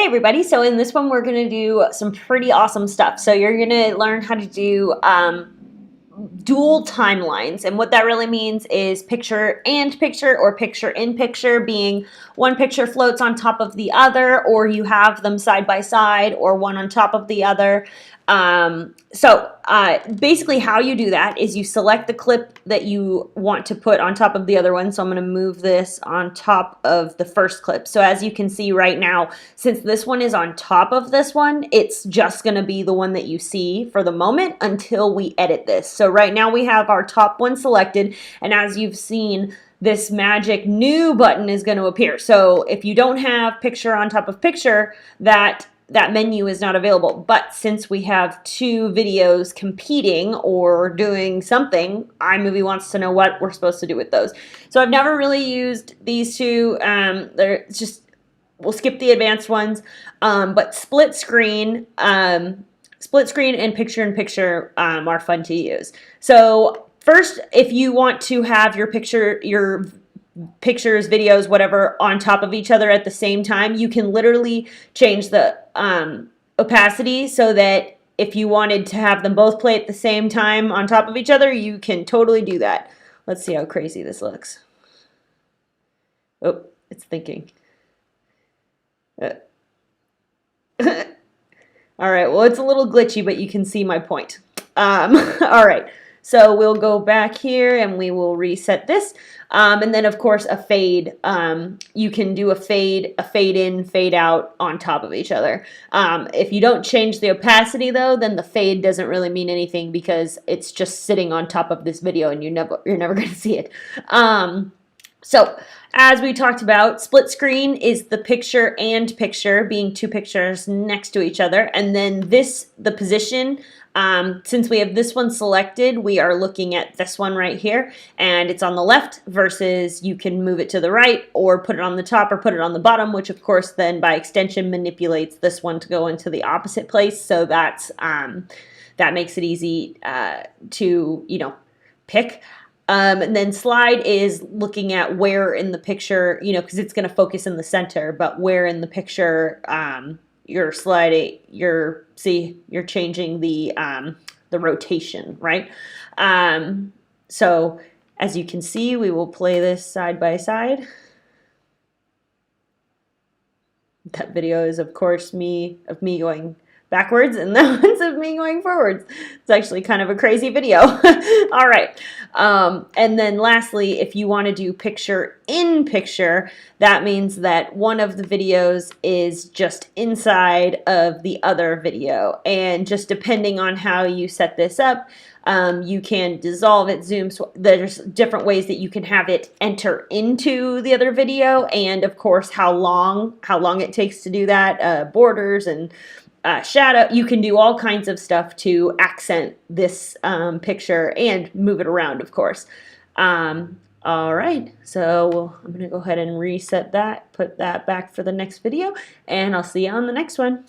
Hey everybody, so in this one we're going to do some pretty awesome stuff. So you're going to learn how to do dual timelines, and what that really means is picture and picture or picture in picture, being one picture floats on top of the other, or you have them side by side or one on top of the other. Basically how you do that is you select the clip that you want to put on top of the other one. So I'm going to move this on top of the first clip. So as you can see right now, since this one is on top of this one, it's just going to be the one that you see for the moment until we edit this. So right now we have our top one selected, and as you've seen, this magic new button is going to appear. So if you don't have picture on top of picture, that menu is not available. But since we have two videos competing or doing something, iMovie wants to know what we're supposed to do with those. So I've never really used these two. We'll skip the advanced ones. But split screen and picture in picture are fun to use. So first, if you want to have your pictures, videos, whatever, on top of each other at the same time, you can literally change the opacity so that if you wanted to have them both play at the same time on top of each other, you can totally do that. Let's see how crazy this looks. Oh, it's thinking. All right, well, it's a little glitchy, but you can see my point. All right. So we'll go back here and we will reset this. And then of course a fade. You can do a fade in, fade out on top of each other. If you don't change the opacity though, then the fade doesn't really mean anything because it's just sitting on top of this video and you're never going to see it. So as we talked about, split screen is the picture and picture, being two pictures next to each other. And then the position, since we have this one selected, we are looking at this one right here, and it's on the left, versus you can move it to the right or put it on the top or put it on the bottom, which of course then by extension manipulates this one to go into the opposite place. So that makes it easy to pick. And then slide is looking at where in the picture, because it's going to focus in the center, but where in the picture you're sliding, you're changing the rotation, right? So as you can see, we will play this side by side. That video is of course me going backwards, and that one's of me going forwards. It's actually kind of a crazy video. All right. And then lastly, if you want to do picture in picture, that means that one of the videos is just inside of the other video. And just depending on how you set this up, you can dissolve it, zoom. So there's different ways that you can have it enter into the other video, and of course how long it takes to do that, borders and shadow. You can do all kinds of stuff to accent this picture and move it around, of course. All right, so I'm going to go ahead and reset that, put that back for the next video, and I'll see you on the next one.